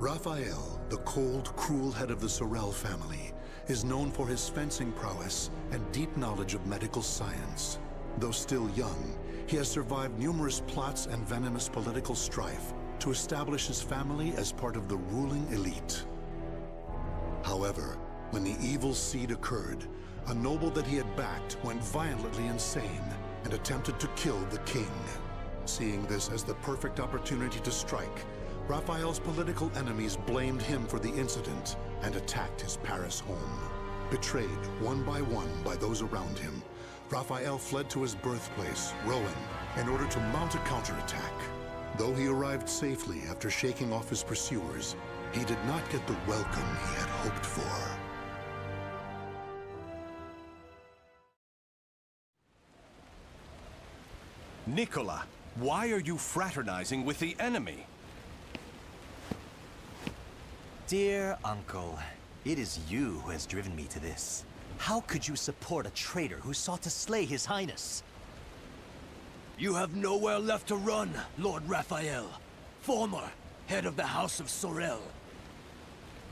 Raphael, the cold, cruel head of the Sorel family, is known for his fencing prowess and deep knowledge of medical science. Though still young, he has survived numerous plots and venomous political strife to establish his family as part of the ruling elite. However, when the evil seed occurred, a noble that he had backed went violently insane and attempted to kill the king. Seeing this as the perfect opportunity to strike, Raphael's political enemies blamed him for the incident and attacked his Paris home. Betrayed one by those around him, Raphael fled to his birthplace, Rouen, in order to mount a counterattack. Though he arrived safely after shaking off his pursuers, he did not get the welcome he had hoped for. Nicola, why are you fraternizing with the enemy? Dear Uncle, it is you who has driven me to this. How could you support a traitor who sought to slay His Highness? You have nowhere left to run, Lord Raphael, former head of the House of Sorel.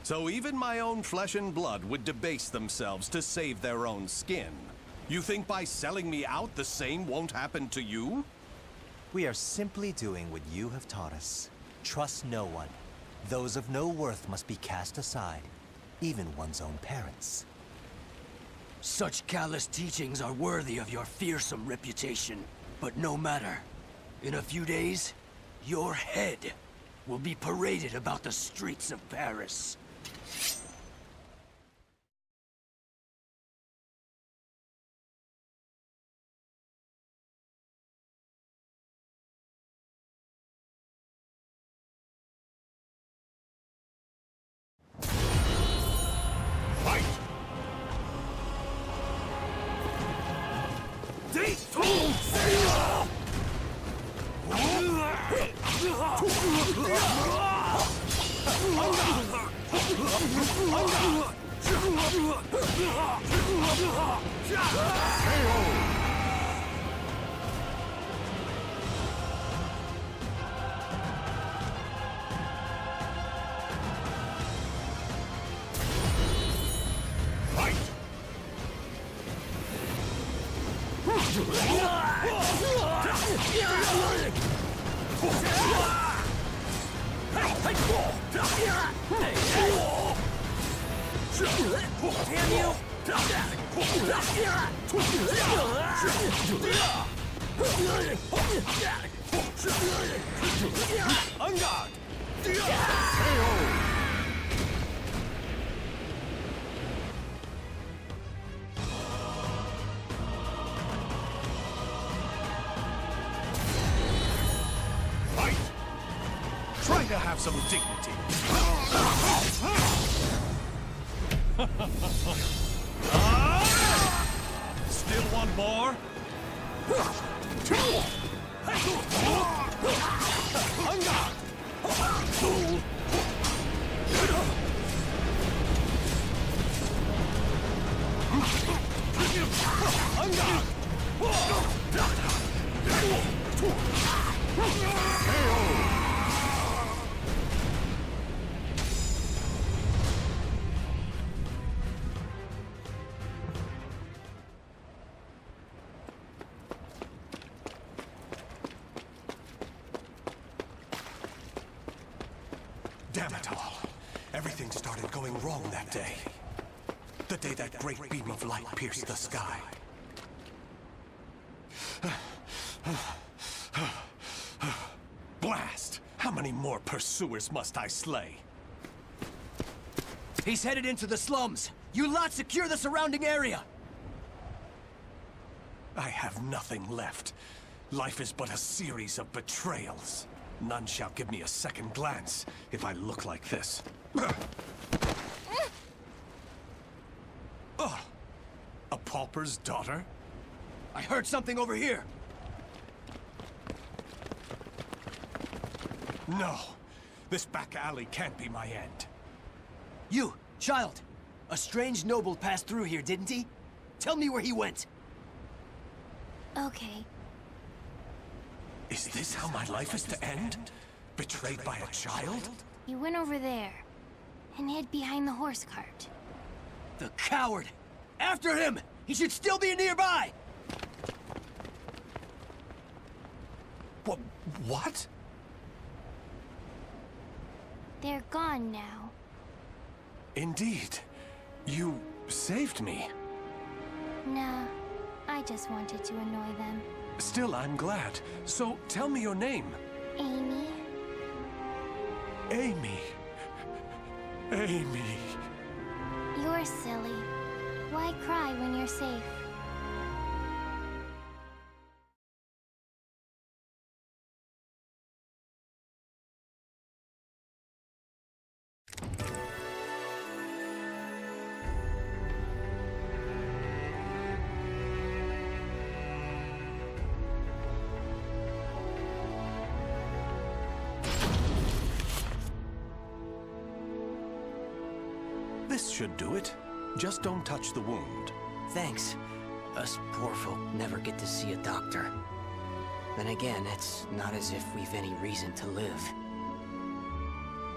So even my own flesh and blood would debase themselves to save their own skin. You think by selling me out, the same won't happen to you? We are simply doing what you have taught us. Trust no one. Those of no worth must be cast aside, even one's own parents. Such callous teachings are worthy of your fearsome reputation. But no matter. In a few days, your head will be paraded about the streets of Paris. Try to have some dignity. Still want more? Damn it all. Everything started going wrong that day. The day that great beam of light pierced the sky. Blast! How many more pursuers must I slay? He's headed into the slums. You lot secure the surrounding area. I have nothing left. Life is but a series of betrayals. None shall give me a second glance if I look like this. A pauper's daughter? I heard something over here. No. This back alley can't be my end. You, child. A strange noble passed through here, didn't he? Tell me where he went. Okay. Is this how my life is to end? Betrayed by a child? He went over there and hid behind the horse cart. The coward! After him! He should still be nearby! What? They're gone now. Indeed. You saved me. Nah, I just wanted to annoy them. Still, I'm glad. So, tell me your name. Amy? Amy. Amy. You're silly. Why cry when you're safe? This should do it. Just don't touch the wound. Thanks. Us poor folk never get to see a doctor. Then again, it's not as if we've any reason to live.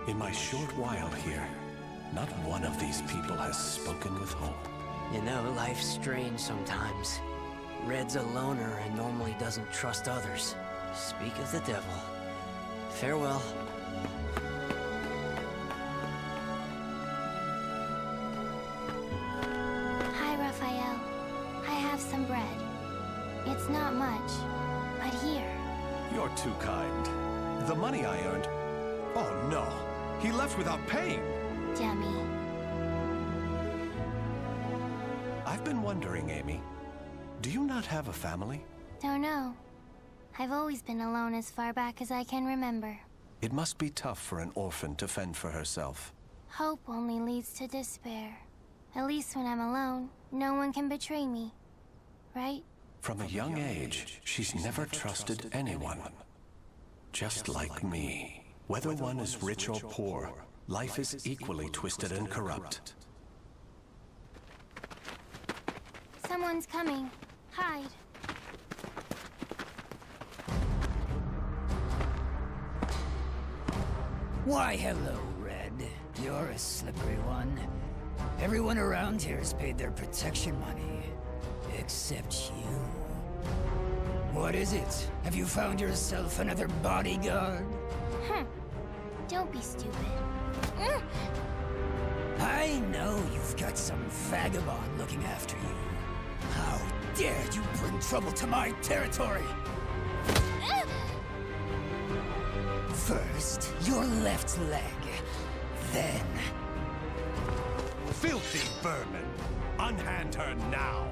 In my short while here, not one of these people has spoken with hope. You know, life's strange sometimes. Red's a loner and normally doesn't trust others. Speak of the devil. Farewell. Hi, Raphael. I have some bread. It's not much, but here. You're too kind. The money I earned... Oh, no. He left without paying. Dummy. I've been wondering, Amy. Do you not have a family? Don't know. I've always been alone as far back as I can remember. It must be tough for an orphan to fend for herself. Hope only leads to despair. At least when I'm alone, no one can betray me. Right? From a young age, she's never trusted anyone. Just like me. Whether one is rich or poor, life is equally twisted and corrupt. Someone's coming. Hide. Why, hello, Red. You're a slippery one. Everyone around here has paid their protection money. Except you. What is it? Have you found yourself another bodyguard? Don't be stupid. I know you've got some vagabond looking after you. How dare you bring trouble to my territory? First, your left leg. Then... Filthy vermin! Unhand her now!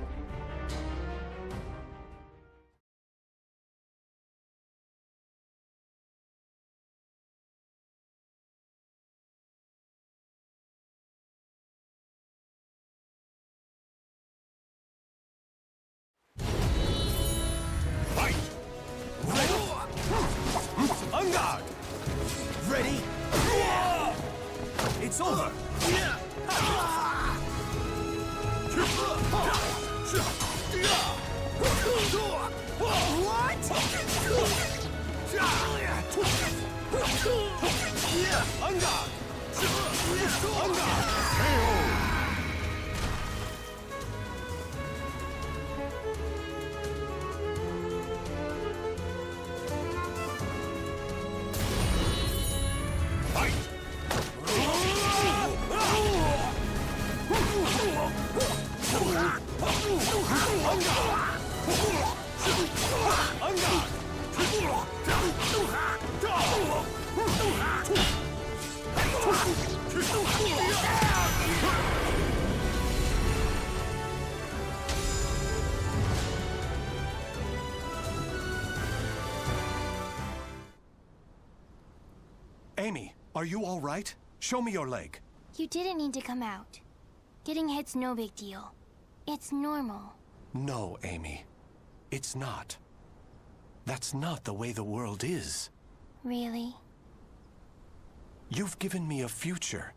Fight! On guard! Ready? It's over! On guard! On guard! Fight! Amy, are you all right? Show me your leg. You didn't need to come out. Getting hit's no big deal. It's normal. No, Amy. It's not. That's not the way the world is. Really? You've given me a future.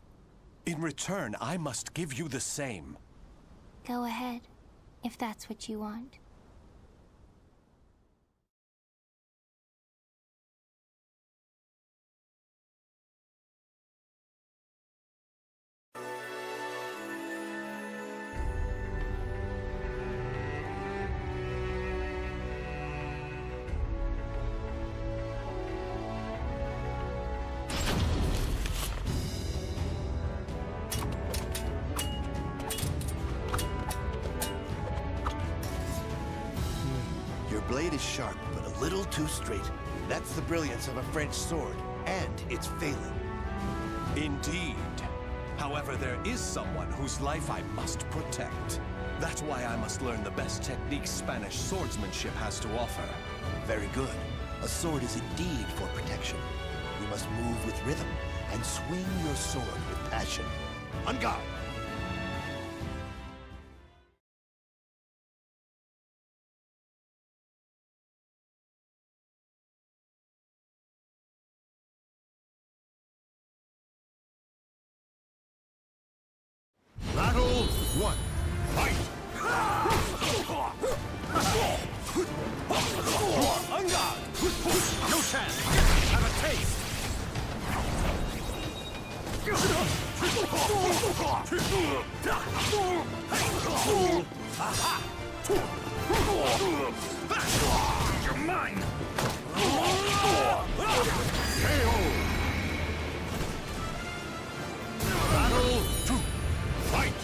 In return, I must give you the same. Go ahead, if that's what you want. blade is sharp, but a little too straight. That's the brilliance of a French sword, and it's failing. Indeed. However, there is someone whose life I must protect. That's why I must learn the best techniques Spanish swordsmanship has to offer. Very good. A sword is indeed for protection. You must move with rhythm and swing your sword with passion. On guard! Battle 1. Fight! On guard! No chance! Have a taste! Aha! You're mine! Battle 2. Fight!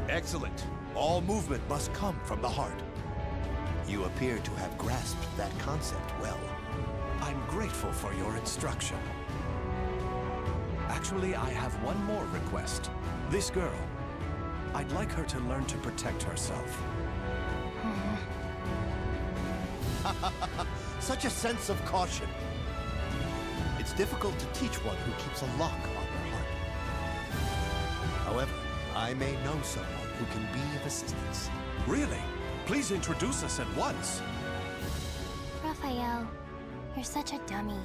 Excellent. All movement must come from the heart. You appear to have grasped that concept well. I'm grateful for your instruction. Actually, I have one more request. This girl. I'd like her to learn to protect herself. Such a sense of caution. It's difficult to teach one who keeps a lock on their heart. However, I may know someone who can be of assistance. Really? Please introduce us at once. Raphael, you're such a dummy.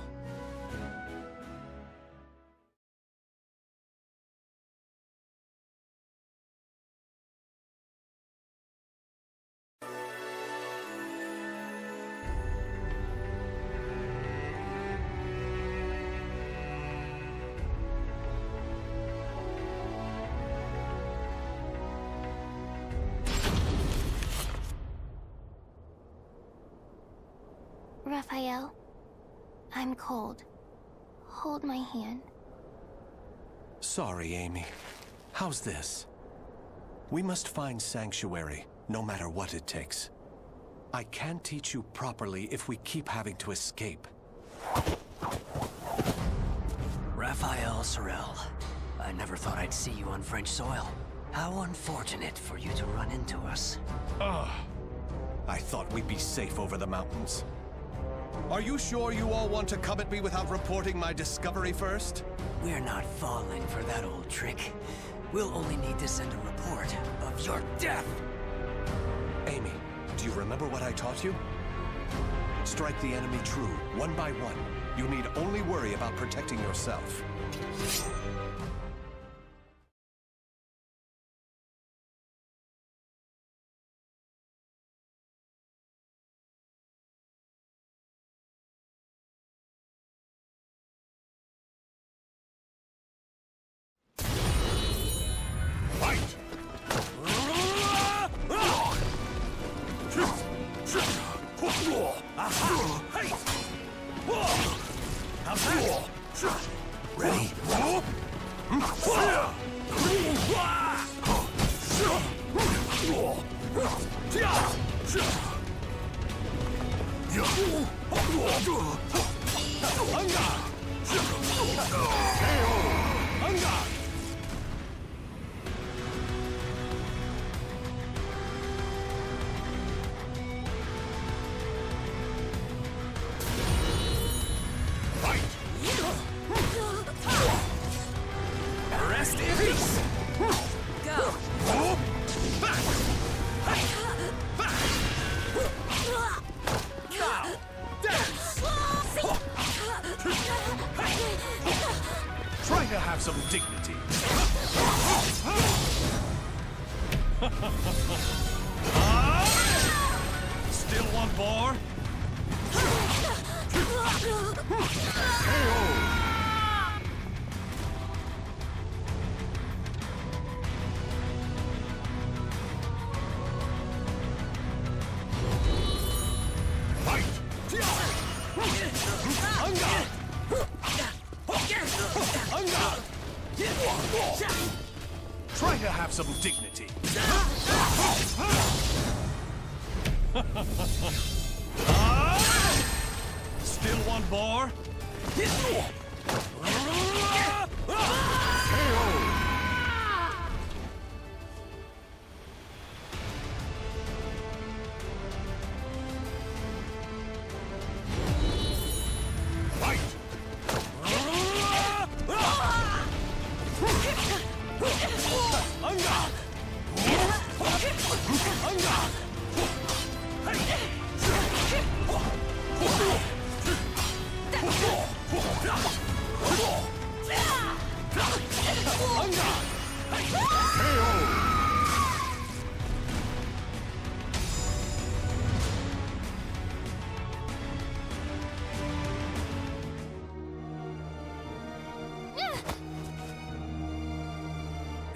Raphael, I'm cold. Hold my hand. Sorry, Amy. How's this? We must find sanctuary, no matter what it takes. I can't teach you properly if we keep having to escape. Raphael Sorel, I never thought I'd see you on French soil. How unfortunate for you to run into us. I thought we'd be safe over the mountains. Are you sure you all want to come at me without reporting my discovery first? We're not falling for that old trick. We'll only need to send a report of your death. Amy, do you remember what I taught you? Strike the enemy true, one by one. You need only worry about protecting yourself. Ready? Try to have some dignity. Still want more?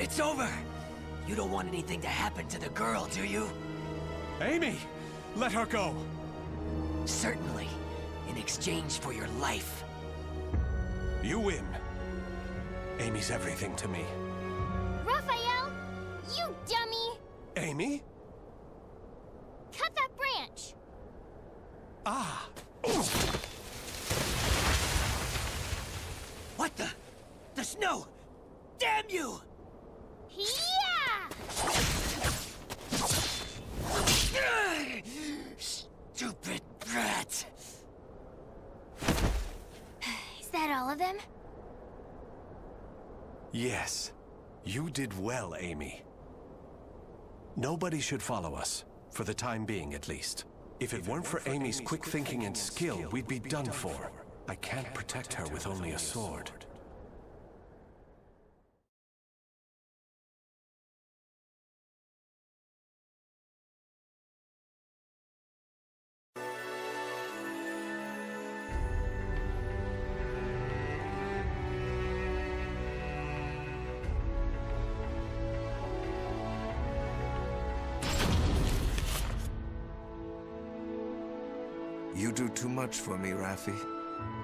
It's over! You don't want anything to happen to the girl, do you? Amy! Let her go! Certainly. In exchange for your life. You win. Amy's everything to me. Raphael! You dummy! Amy? Cut that branch! Ah! What the? The snow! Damn you! Yeah! Stupid brat! Is that all of them? Yes. You did well, Amy. Nobody should follow us, for the time being at least. If it weren't for Amy's quick thinking and skill, we'd be done for. I can't protect her with only a sword. You do too much for me, Raffi.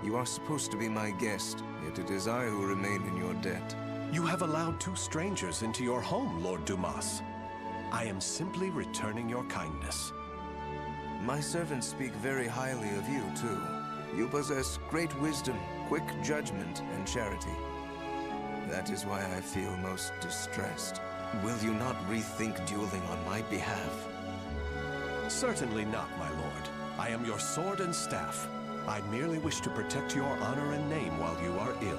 You are supposed to be my guest, yet it is I who remain in your debt. You have allowed two strangers into your home, Lord Dumas. I am simply returning your kindness. My servants speak very highly of you, too. You possess great wisdom, quick judgment, and charity. That is why I feel most distressed. Will you not rethink dueling on my behalf? Certainly not, my lord. I am your sword and staff. I merely wish to protect your honor and name while you are ill.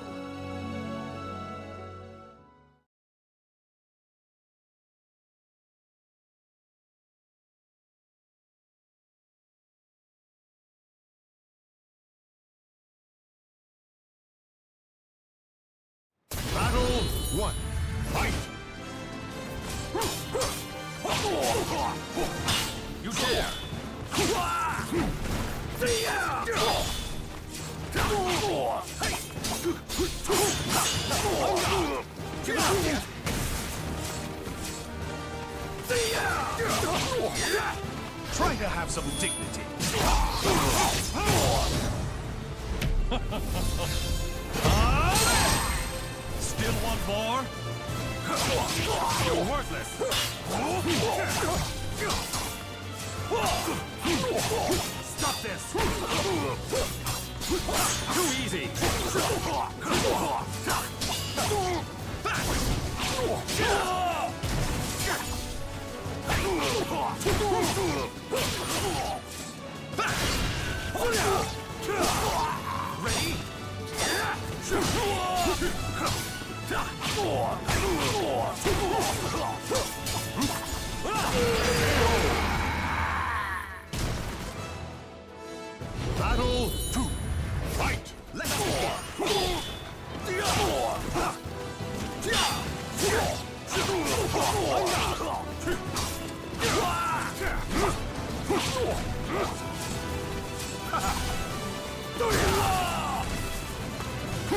Battle 1. Fight! You dare! Try to have some dignity. Still want more? You're worthless. Stop this! Too easy! Ready? Battle 2. Fight! Let's go!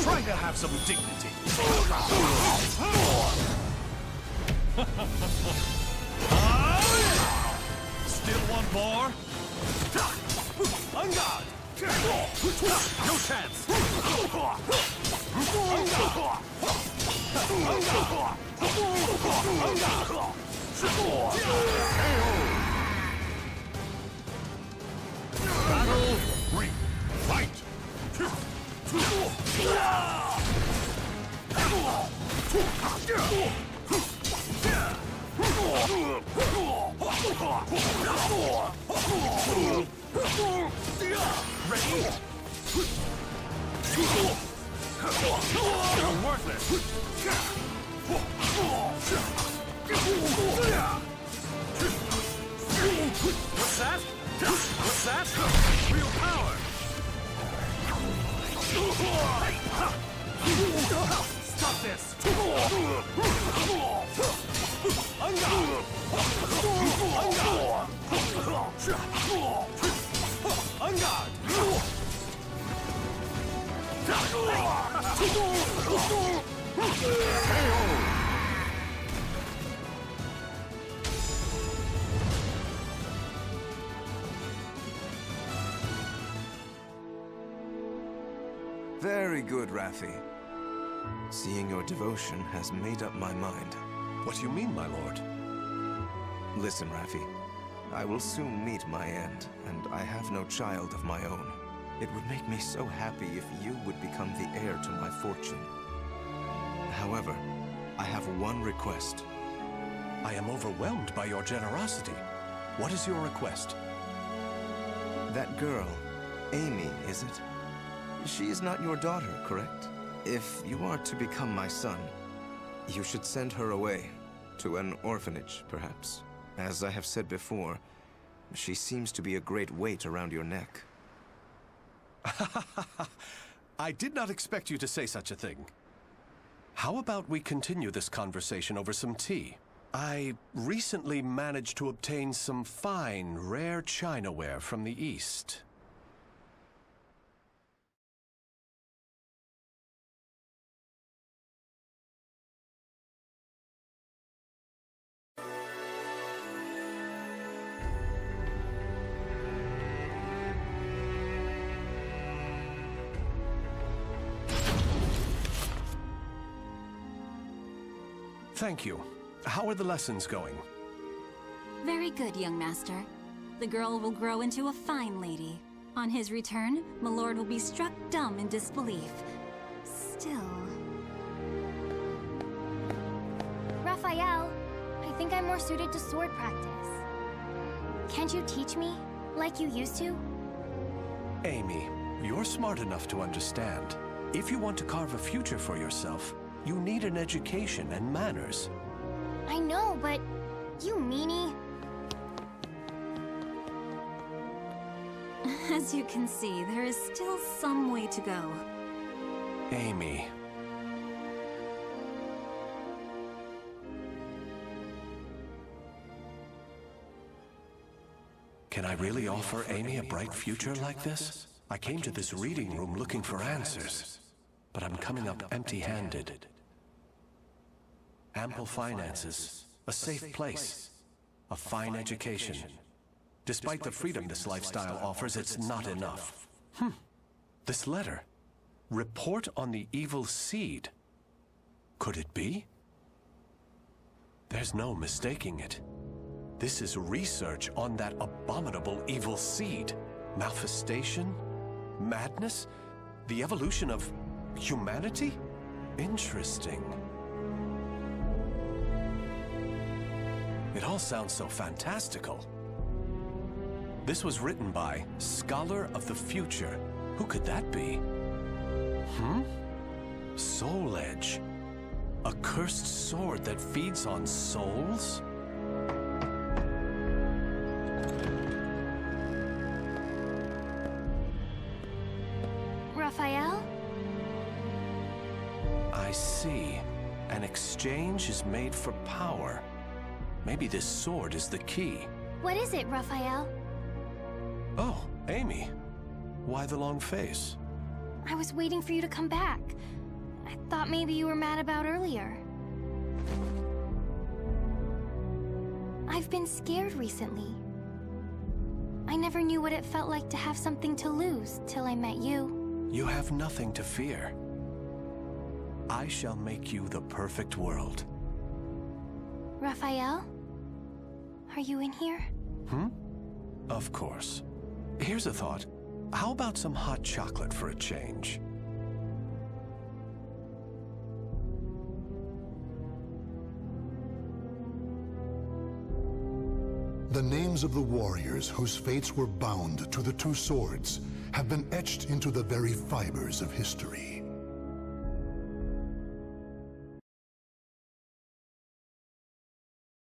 Try to have some dignity. Still want more? On guard! No chance! On guard! Battle 3. Fight! Ready? You're worthless! What's that? What's that? Real power! Stop this! Very good, Raffi. Seeing your devotion has made up my mind. What do you mean, my lord? Listen, Raffi. I will soon meet my end, and I have no child of my own. It would make me so happy if you would become the heir to my fortune. However, I have one request. I am overwhelmed by your generosity. What is your request? That girl, Amy, is it? She is not your daughter, correct? If you are to become my son, you should send her away, to an orphanage, perhaps. As I have said before, she seems to be a great weight around your neck. I did not expect you to say such a thing. How about we continue this conversation over some tea? I recently managed to obtain some fine, rare chinaware from the East. Thank you. How are the lessons going? Very good, young master. The girl will grow into a fine lady. On his return, my lord will be struck dumb in disbelief. Still... Raphael, I think I'm more suited to sword practice. Can't you teach me, like you used to? Amy, you're smart enough to understand. If you want to carve a future for yourself, you need an education and manners. I know, but you meanie. As you can see, there is still some way to go. Amy. Can I really offer Amy a bright future like this? I came to this reading room looking for answers, but I'm coming up empty-handed. Ample finances, a safe place, a fine education. Despite the freedom this lifestyle offers, it's not enough. This letter. Report on the evil seed. Could it be? There's no mistaking it. This is research on that abominable evil seed. Malfestation? Madness? The evolution of humanity? Interesting. It all sounds so fantastical. This was written by Scholar of the Future. Who could that be? Soul Edge. A cursed sword that feeds on souls? Raphael? I see. An exchange is made for power. Maybe this sword is the key. What is it, Raphael? Oh, Amy. Why the long face? I was waiting for you to come back. I thought maybe you were mad about earlier. I've been scared recently. I never knew what it felt like to have something to lose till I met you. You have nothing to fear. I shall make you the perfect world. Raphael? Are you in here? Of course. Here's a thought. How about some hot chocolate for a change? The names of the warriors whose fates were bound to the two swords have been etched into the very fibers of history.